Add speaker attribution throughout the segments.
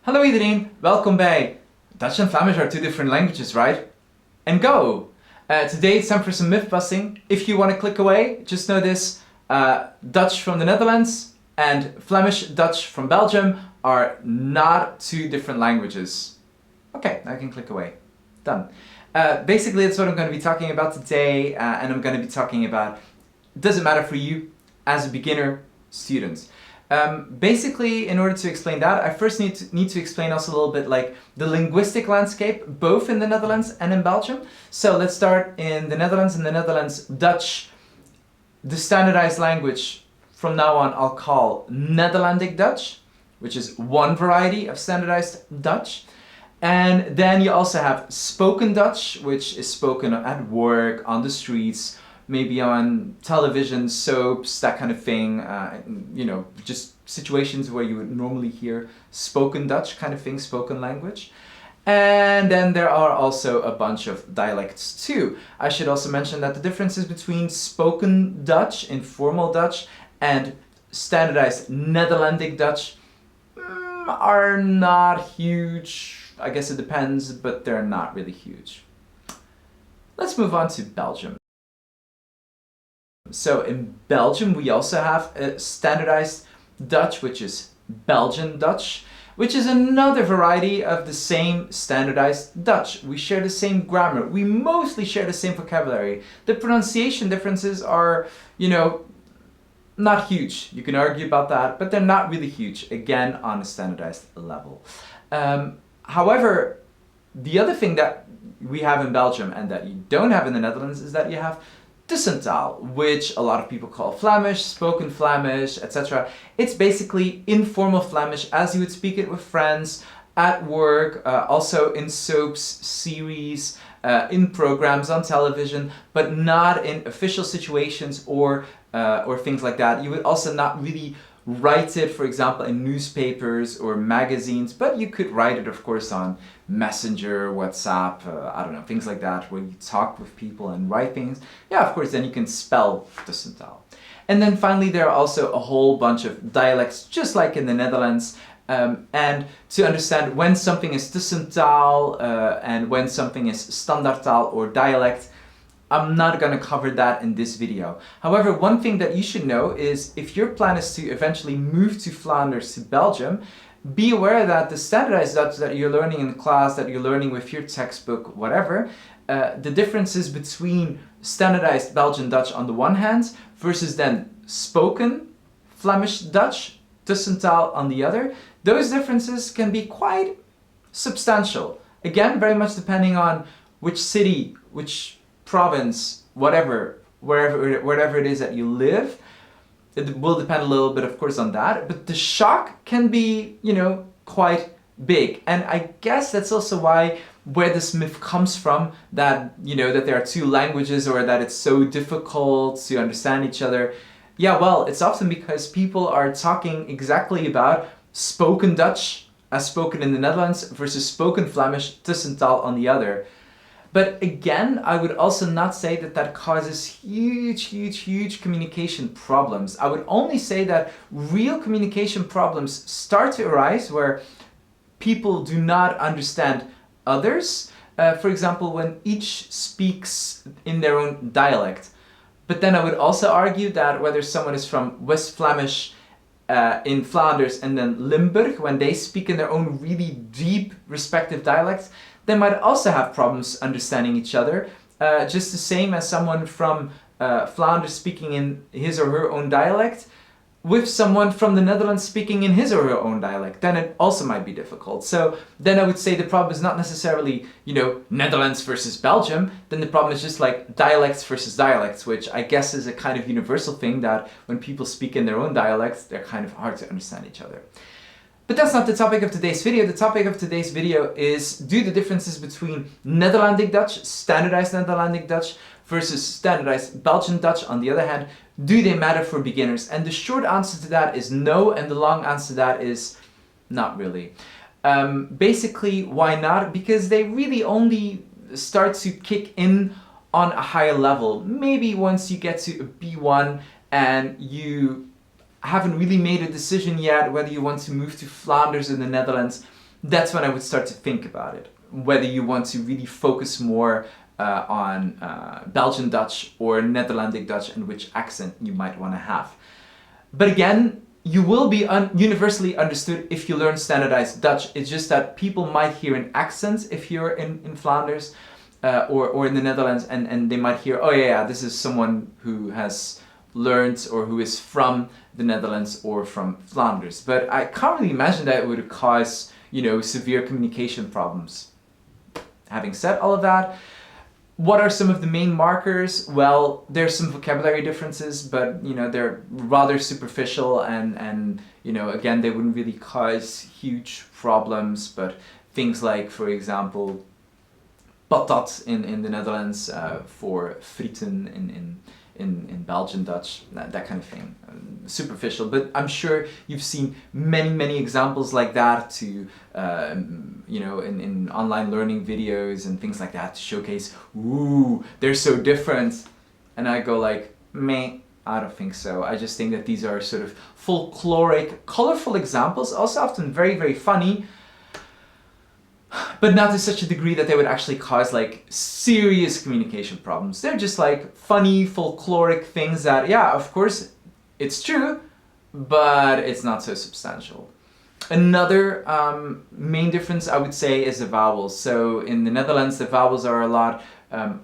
Speaker 1: Hallo iedereen, welkom bij Dutch and Flemish are two different languages, right? And go! Today it's time for some myth busting. If you want to click away, just know this, Dutch from the Netherlands and Flemish Dutch from Belgium are not two different languages. Okay, now I can click away. Done. Basically that's what I'm going to be talking about today, and I'm going to be talking about, does it matter for you as a beginner student? Basically, in order to explain that, I first need to explain also a little bit like the linguistic landscape, both in the Netherlands and in Belgium. So let's start in the Netherlands. In the Netherlands, Dutch, the standardized language, from now on I'll call Nederlandic Dutch, which is one variety of standardized Dutch. And then you also have spoken Dutch, which is spoken at work, on the streets, maybe on television, soaps, that kind of thing, you know, just situations where you would normally hear spoken Dutch kind of thing, spoken language. And then there are also a bunch of dialects too. I should also mention that the differences between spoken Dutch, informal Dutch, and standardized Nederlandic Dutch are not huge. I guess it depends, but they're not really huge. Let's move on to Belgium. So in Belgium we also have a standardized Dutch, which is Belgian Dutch, which is another variety of the same standardized Dutch. We share the same grammar, we mostly share the same vocabulary. The pronunciation differences are, you know, not huge. You can argue about that, but they're not really huge, again on a standardized level. However, the other thing that we have in Belgium and that you don't have in the Netherlands is that you have Tussentaal, which a lot of people call Flemish, spoken Flemish, etc. It's basically informal Flemish as you would speak it with friends, at work, also in soaps, series, in programs on television, but not in official situations or things like that. You would also not really write it, for example, in newspapers or magazines, but you could write it, of course, on Messenger, WhatsApp, I don't know, things like that, where you talk with people and write things. Yeah, of course, then you can spell Tussentaal. And then finally, there are also a whole bunch of dialects, just like in the Netherlands. And to understand when something is Tussentaal and when something is Standaardtaal or dialect, I'm not going to cover that in this video. However, one thing that you should know is if your plan is to eventually move to Flanders, to Belgium, be aware that the standardized Dutch that you're learning in class, that you're learning with your textbook, whatever, the differences between standardized Belgian Dutch on the one hand versus then spoken Flemish Dutch, Tussentaal on the other, those differences can be quite substantial. Again, very much depending on which city, which province, whatever, wherever it is that you live. It will depend a little bit, of course, on that, but the shock can be, you know, quite big. And I guess that's also where this myth comes from, that, you know, that there are two languages or that it's so difficult to understand each other. Yeah, well, it's often because people are talking exactly about spoken Dutch as spoken in the Netherlands versus spoken Flemish, Tussentaal on the other. But again, I would also not say that that causes huge communication problems. I would only say that real communication problems start to arise where people do not understand others. For example, when each speaks in their own dialect. But then I would also argue that whether someone is from West Flemish in Flanders and then Limburg, when they speak in their own really deep respective dialects, they might also have problems understanding each other, just the same as someone from Flanders speaking in his or her own dialect with someone from the Netherlands speaking in his or her own dialect. Then it also might be difficult. So then I would say the problem is not necessarily, you know, Netherlands versus Belgium, then the problem is just like dialects versus dialects, which I guess is a kind of universal thing that when people speak in their own dialects, they're kind of hard to understand each other. But that's not the topic of today's video. The topic of today's video is, do the differences between Nederlandic Dutch, standardized Nederlandic Dutch, versus standardized Belgian Dutch, on the other hand, do they matter for beginners? And the short answer to that is no, and the long answer to that is not really. Basically, why not? Because they really only start to kick in on a higher level. Maybe once you get to a B1 and you haven't really made a decision yet whether you want to move to Flanders in the Netherlands, that's when I would start to think about it. Whether you want to really focus more on Belgian Dutch or Netherlandic Dutch and which accent you might want to have. But again, you will be universally understood if you learn standardized Dutch. It's just that people might hear an accent if you're in Flanders or in the Netherlands, and they might hear, oh yeah, this is someone who has learned or who is from the Netherlands or from Flanders. But I can't really imagine that it would cause, severe communication problems. Having said all of that, what are some of the main markers? Well, there's some vocabulary differences, but they're rather superficial and again, they wouldn't really cause huge problems. But things like, for example, patat in the Netherlands for frieten in Belgian Dutch, that kind of thing. Superficial, but I'm sure you've seen many examples like that to in online learning videos and things like that to showcase, ooh, they're so different. And I go like, meh, I don't think so. I just think that these are sort of folkloric, colorful examples, also often very funny, but not to such a degree that they would actually cause like serious communication problems. They're just like funny, folkloric things that, yeah, of course, it's true, but it's not so substantial. Another main difference I would say is the vowels. So in the Netherlands, the vowels are a lot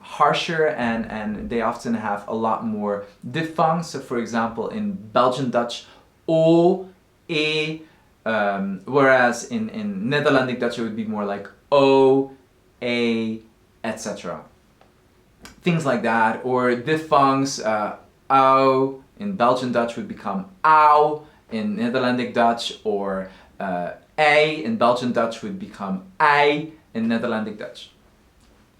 Speaker 1: harsher and they often have a lot more diphthongs. So for example, in Belgian Dutch, O, E, whereas in Netherlandic Dutch it would be more like O, A, etc. Things like that. Or diphthongs, OU in Belgian Dutch would become OW in Netherlandic Dutch, or A in Belgian Dutch would become I in Netherlandic Dutch.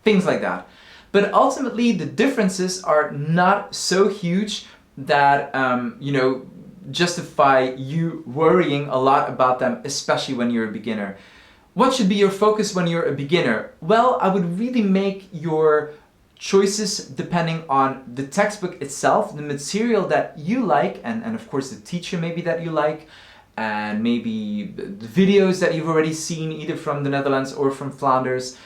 Speaker 1: Things like that. But ultimately the differences are not so huge that, justify you worrying a lot about them, especially when you're a beginner. What should be your focus when you're a beginner? Well, I would really make your choices depending on the textbook itself, the material that you like, and of course the teacher maybe that you like, and maybe the videos that you've already seen either from the Netherlands or from Flanders.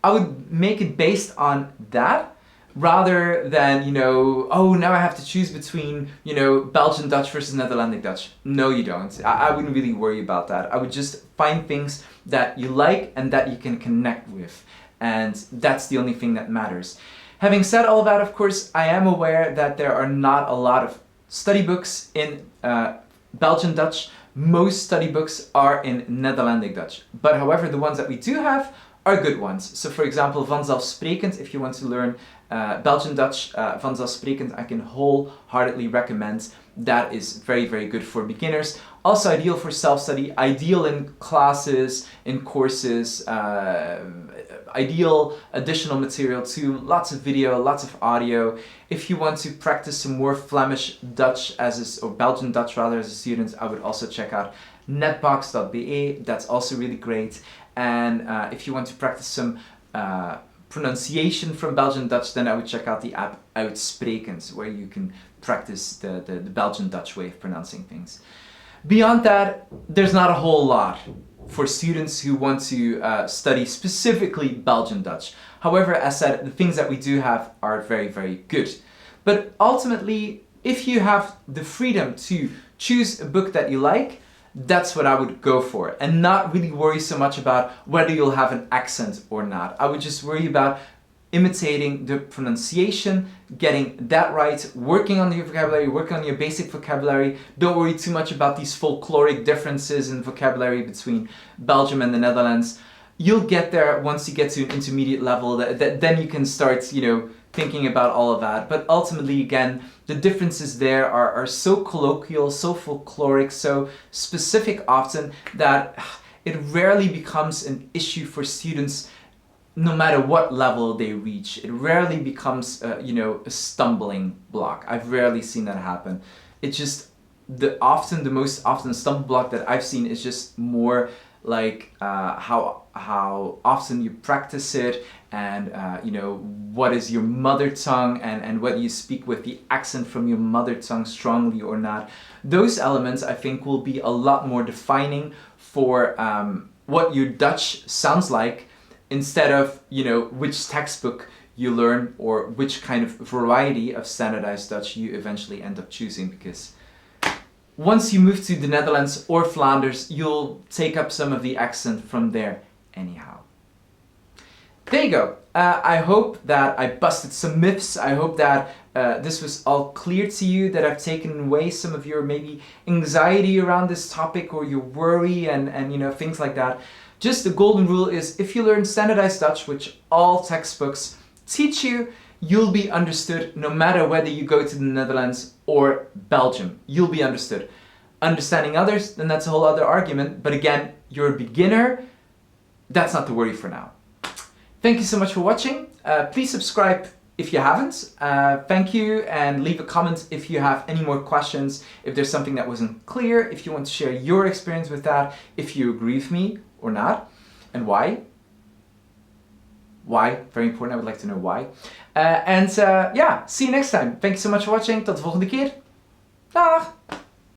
Speaker 1: I would make it based on that rather than, oh, now I have to choose between, Belgian Dutch versus Netherlandic Dutch. No, you don't. I wouldn't really worry about that. I would just find things that you like and that you can connect with. And that's the only thing that matters. Having said all that, of course, I am aware that there are not a lot of study books in Belgian Dutch. Most study books are in Netherlandic Dutch. But however, the ones that we do have are good ones. So for example, vanzelfsprekend, if you want to learn Belgian Dutch, vanzelfsprekend, I can wholeheartedly recommend. That is very good for beginners. Also ideal for self-study, ideal in classes, in courses, ideal additional material too, lots of video, lots of audio. If you want to practice some more Flemish Dutch or Belgian Dutch rather as a student, I would also check out netbox.be, that's also really great. And if you want to practice some pronunciation from Belgian Dutch, then I would check out the app Uitsprekend, where you can practice the Belgian Dutch way of pronouncing things. Beyond that, there's not a whole lot for students who want to study specifically Belgian Dutch. However, as said, the things that we do have are very good. But ultimately, if you have the freedom to choose a book that you like, that's what I would go for, and not really worry so much about whether you'll have an accent or not. I would just worry about imitating the pronunciation, getting that right, working on your vocabulary, working on your basic vocabulary. Don't worry too much about these folkloric differences in vocabulary between Belgium and the Netherlands. You'll get there once you get to an intermediate level, then you can start, thinking about all of that. But ultimately, again, the differences there are so colloquial, so folkloric, so specific often that it rarely becomes an issue for students no matter what level they reach. It rarely becomes, a stumbling block. I've rarely seen that happen. It's just the most often stumbling block that I've seen is just more like how often you practice it, and what is your mother tongue, and whether you speak with the accent from your mother tongue strongly or not. Those elements I think will be a lot more defining for what your Dutch sounds like instead of, you know, which textbook you learn or which kind of variety of standardized Dutch you eventually end up choosing, because once you move to the Netherlands or Flanders, you'll take up some of the accent from there anyhow. There you go. I hope that I busted some myths. I hope that this was all clear to you, that I've taken away some of your maybe anxiety around this topic or your worry and you know, things like that. Just the golden rule is if you learn standardized Dutch, which all textbooks teach you, you'll be understood no matter whether you go to the Netherlands or Belgium. You'll be understood. Understanding others, then that's a whole other argument. But again, you're a beginner. That's not the worry for now. Thank you so much for watching. Please subscribe if you haven't. Thank you, and leave a comment if you have any more questions, if there's something that wasn't clear, if you want to share your experience with that, if you agree with me or not, and why. Why? Very important, I would like to know why. Yeah, see you next time. Thank you so much for watching. Tot de volgende keer. Dag!